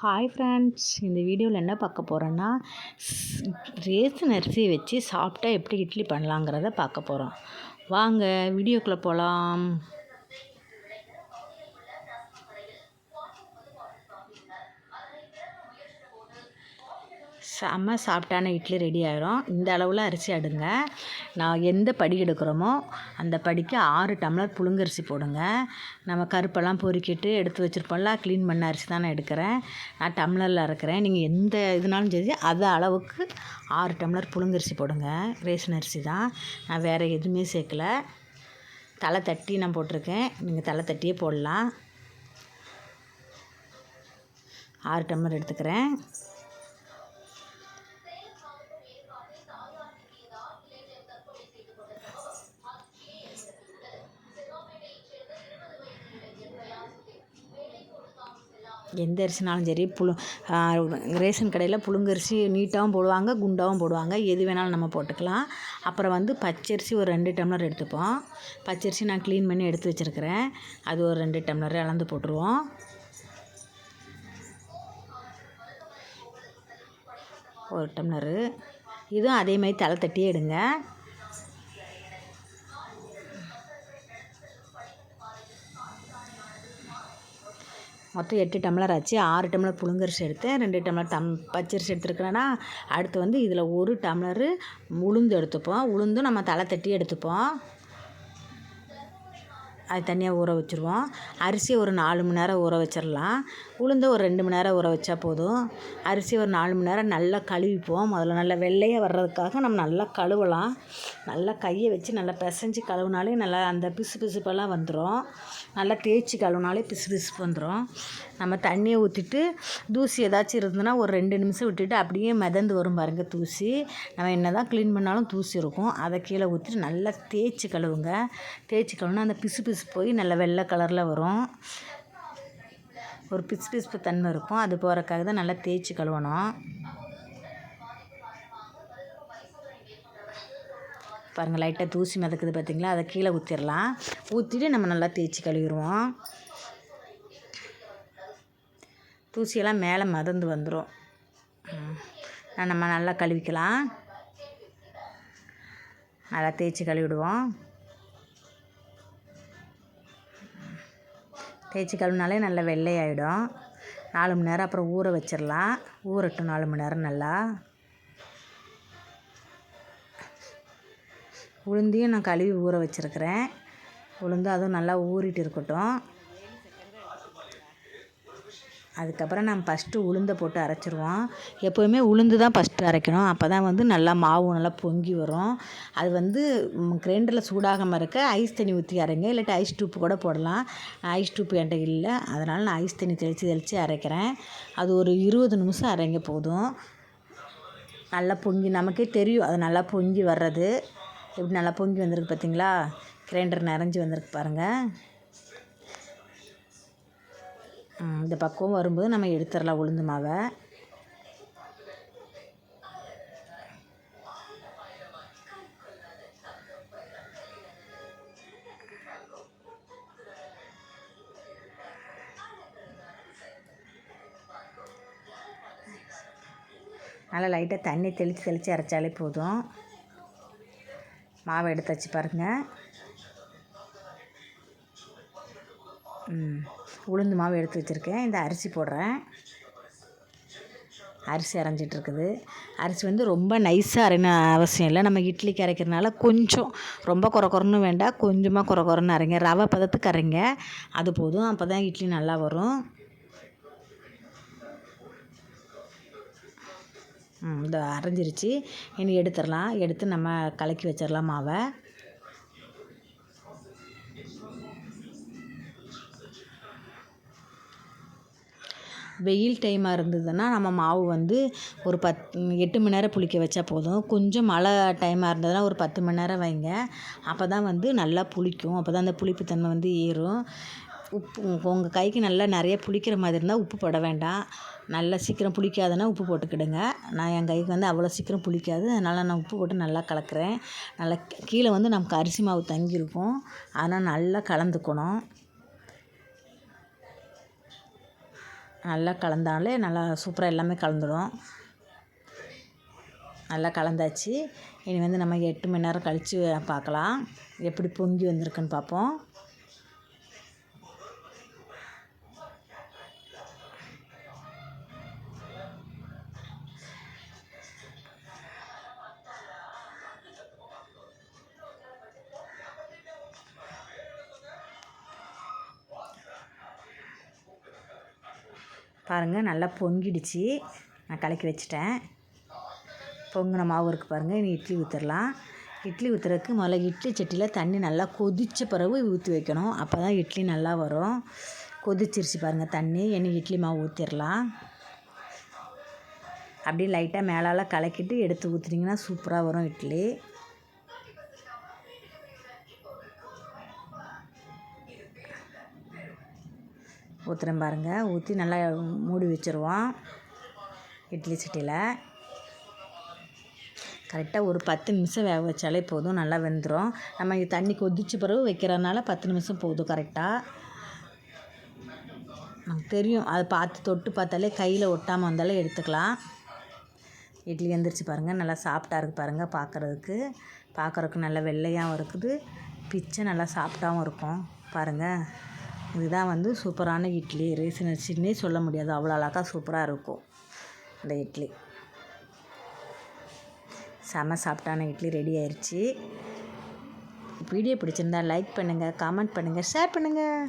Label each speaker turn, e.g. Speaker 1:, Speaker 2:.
Speaker 1: Hi friends, இந்த வீடியோவில் என்ன பார்க்க போகிறோன்னா ரேஷன் அரிசியை வச்சு சாப்பிட்டா எப்படி இட்லி பண்ணலாங்கிறத பார்க்க போகிறோம். வாங்க வீடியோக்குள்ளே போகலாம். செம்ம சாஃப்டான இட்லி ரெடி ஆகிரும். இந்த அளவில் அரிசி அடுங்க. நான் எந்த படி எடுக்கிறோமோ அந்த படிக்கு 6 டம்ளர் புழுங்கரிசி போடுங்க. நம்ம கருப்பெல்லாம் பொறுக்கிட்டு எடுத்து வச்சுருப்போம்ல, க்ளீன் பண்ண அரிசி தான் நான் எடுக்கிறேன். நான் டம்ளரில் அரைக்கிறேன். நீங்கள் எந்த இதுனாலும் சரி அது அளவுக்கு 6 டம்ளர் புழுங்கரிசி போடுங்க. ரேஷன் அரிசி தான், நான் வேறு எதுவுமே சேர்க்கலை. தலை தட்டி நான் போட்டிருக்கேன், நீங்கள் தலை தட்டியே போடலாம். 6 டம்ளர் எடுத்துக்கிறேன். எந்த அரிசினாலும் சரி, ரேஷன் கடையில் புழுங்கரிசி நீட்டாகவும் போடுவாங்க, குண்டாகவும் போடுவாங்க. எது வேணாலும் நம்ம போட்டுக்கலாம். அப்புறம் பச்சரிசி ஒரு 2 டம்ளர் எடுத்துப்போம். பச்சரிசி நான் க்ளீன் பண்ணி எடுத்து வச்சுருக்கிறேன். அது ஒரு 2 டம்ளர் அளந்து போட்டுருவோம். ஒரு டம்ளரு. இதுவும் அதே மாதிரி தலை தட்டியே எடுங்க. மொத்தம் 8 டம்ளர் ஆச்சு. 6 டம்ளர் புழுங்கரிசி எடுத்தேன், 2 டம்ளர் பச்சரிசி எடுத்துருக்கிறேன்னா, அடுத்து இதில் 1 டம்ளரு உளுந்து எடுத்துப்போம். உளுந்தும் நம்ம தலை தட்டி எடுத்துப்போம். அது தனியாக ஊற வச்சுருவோம். அரிசி ஒரு 4 மணி நேரம் ஊற வச்சிடலாம். உளுந்து ஒரு 2 மணி நேரம் ஊற வச்சா போதும். அரிசி ஒரு 4 மணி நேரம் நல்லா கழுவிப்போம். முதல்ல நல்லா வெள்ளையாக வர்றதுக்காக நம்ம நல்லா கழுவலாம். நல்லா கையை வச்சு நல்லா பிசைஞ்சு கழுவினாலே நல்லா அந்த பிசு பிசுப்பெல்லாம் வந்துடும். நல்லா தேய்ச்சி கழுவினாலே பிசு பிசுப்பு வந்துடும். நம்ம தண்ணியை ஊற்றிட்டு தூசி ஏதாச்சும் இருந்ததுன்னா ஒரு 2 நிமிஷம் விட்டுட்டு அப்படியே மிதந்து வரும் பாருங்கள் தூசி. நம்ம என்ன தான் க்ளீன் பண்ணாலும் தூசி இருக்கும். அதை கீழே ஊற்றிட்டு நல்லா தேய்ச்சி கழுவுங்க. தேய்ச்சி கழுவுனா அந்த பிசு பிசு போய் நல்லா வெள்ளை கலரில் வரும். ஒரு பிசு பிசுப்பு தன்மை இருக்கும். அது போகிறக்காக தான் நல்லா தேய்ச்சி கழுவணும். பாருங்கள், லைட்டாக தூசி மிதக்குது பார்த்திங்களா, அதை கீழே ஊற்றிடலாம். ஊற்றிட்டு நம்ம நல்லா தேய்ச்சி கழுவிடுவோம். தூசியெல்லாம் மேலே மிதந்து வந்துடும். நம்ம நல்லா கழுவிக்கலாம். நல்லா தேய்ச்சி கழுவிடுவோம். தேய்ச்சி கழுவினாலே நல்லா வெள்ளையாயிடும். 4 மணி நேரம் அப்புறம் ஊற வச்சிடலாம். ஊறட்டும் 4 மணி நேரம் நல்லா. உளுந்தையும் நான் கழுவி ஊற வச்சுருக்கிறேன். உளுந்து அதுவும் நல்லா ஊறிட்டு இருக்கட்டும். அதுக்கப்புறம் நம்ம ஃபஸ்ட்டு உளுந்தை போட்டு அரைச்சிருவோம். எப்போவுமே உளுந்து தான் ஃபஸ்ட்டு அரைக்கணும். அப்போ தான் நல்லா மாவு நல்லா பொங்கி வரும். அது கிரைண்டரில் சூடாகாமல் இருக்க ஐஸ் தண்ணி ஊற்றி அரைங்க, இல்லாட்டி ஐஸ் டூப்பு கூட போடலாம். ஐஸ் டூப்பு என்கிட்ட இல்லை, அதனால் நான் ஐஸ் தண்ணி தெளித்து அரைக்கிறேன். அது ஒரு 20 நிமிஷம் அரைங்க போதும். நல்லா பொங்கி நமக்கே தெரியும் அது நல்லா பொங்கி வர்றது. எப்படி நல்லா பொங்கி வந்திருக்கு பார்த்திங்களா, கிரைண்டர் நிறைஞ்சி வந்திருக்கு பாருங்கள். இந்த பக்குவம் வரும்போது நம்ம எடுத்துடலாம் உளுந்து மாவை. நல்லா லைட்டாக தண்ணி தெளித்து அரைச்சாலே போதும். மாவை எடுத்து வச்சு பாருங்கள். உளுந்து மாவு எடுத்து வச்சுருக்கேன். இந்த அரிசி போடுறேன். அரிசி அரைஞ்சிட்ருக்குது. அரிசி ரொம்ப நைஸாக அரைன அவசியம் இல்லை. நம்ம இட்லிக்கு அரைக்கிறதுனால கொஞ்சம் ரொம்ப குறன்னு வேண்டாம், கொஞ்சமாக குறன்னு அரைங்க. ரவை பதத்துக்கு அரைங்க, அது போதும். அப்போ தான் இட்லி நல்லா வரும். இந்த அரைஞ்சிருச்சு. இனி எடுத்துடலாம். எடுத்து நம்ம கலக்கி வச்சிடலாம் மாவை. வெயில் டைமாக இருந்ததுன்னா நம்ம மாவு ஒரு 8 மணி நேரம் புளிக்க வச்சா போதும். கொஞ்சம் மழை டைமாக இருந்ததுன்னா ஒரு 10 மணி நேரம் வைங்க. அப்போ தான் நல்லா புளிக்கும். அப்போ தான் அந்த புளிப்புத்தன்மை ஏறும். உப்பு உங்கள் கைக்கு நல்லா நிறைய புளிக்கிற மாதிரி இருந்தால் உப்பு போட வேண்டாம். நல்லா சீக்கிரம் புளிக்காதுன்னா உப்பு போட்டுக்கிடுங்க. நான் என் கைக்கு அவ்வளோ சீக்கிரம் புளிக்காது, அதனால் நான் உப்பு போட்டு நல்லா கலக்கிறேன். நல்லா கீழே நமக்கு அரிசி மாவு தங்கியிருக்கும், அதனால் நல்லா கலந்துக்கணும். நல்லா கலந்தாலே நல்லா சூப்பராக எல்லாமே கலந்துடும். நல்லா கலந்தாச்சு. இனி வந்து நம்ம 8 மணி நேரம் கழித்து பார்க்கலாம், எப்படி பொங்கி வந்திருக்குன்னு பார்ப்போம். பாருங்கள் நல்லா பொங்கிடுச்சு. நான் கலக்கி வச்சுட்டேன். பொங்கின மாவு இருக்குது பாருங்கள். இனி இட்லி ஊற்றிடலாம். இட்லி ஊற்றுறதுக்கு முதல்ல இட்லி சட்டியில் தண்ணி நல்லா கொதித்த பிறகு ஊற்றி வைக்கணும். அப்போ தான் இட்லி நல்லா வரும். கொதிச்சிருச்சு பாருங்கள் தண்ணி. இனி இட்லி மாவு ஊற்றிடலாம். அப்படியே லைட்டாக மேலால் கலக்கிட்டு எடுத்து ஊற்றிட்டிங்கன்னா சூப்பராக வரும் இட்லி. ஊற்றுறேன் பாருங்கள். ஊற்றி நல்லா மூடி வச்சுருவோம் இட்லி சட்டியில். கரெக்டாக ஒரு 10 நிமிஷம் வேக வச்சாலே போதும், நல்லா வெந்துடும். நம்ம இங்கே தண்ணி கொதித்த பிறகு வைக்கிறதுனால 10 நிமிஷம் போதும் கரெக்டாக. நமக்கு தெரியும், அதை பார்த்து தொட்டு பார்த்தாலே கையில் ஒட்டாமல் வந்தாலே எடுத்துக்கலாம். இட்லி வெந்துருச்சு பாருங்கள். நல்லா சாஃப்டாக இருக்குது பாருங்கள். பார்க்குறதுக்கு நல்லா வெள்ளையாகவும் இருக்குது, பிச்சை நல்லா சாஃப்டாகவும் இருக்கும் பாருங்கள். இதுதான் வந்து சூப்பரான இட்லி. ரேஷன் அரிசின்னே சொல்ல முடியாது, அவ்வளோ அழகா சூப்பராக இருக்கும் இந்த இட்லி. செம சாஃப்டான இட்லி ரெடி ஆயிடுச்சு. வீடியோ பிடிச்சிருந்தா லைக் பண்ணுங்கள், கமெண்ட் பண்ணுங்கள், ஷேர் பண்ணுங்கள்.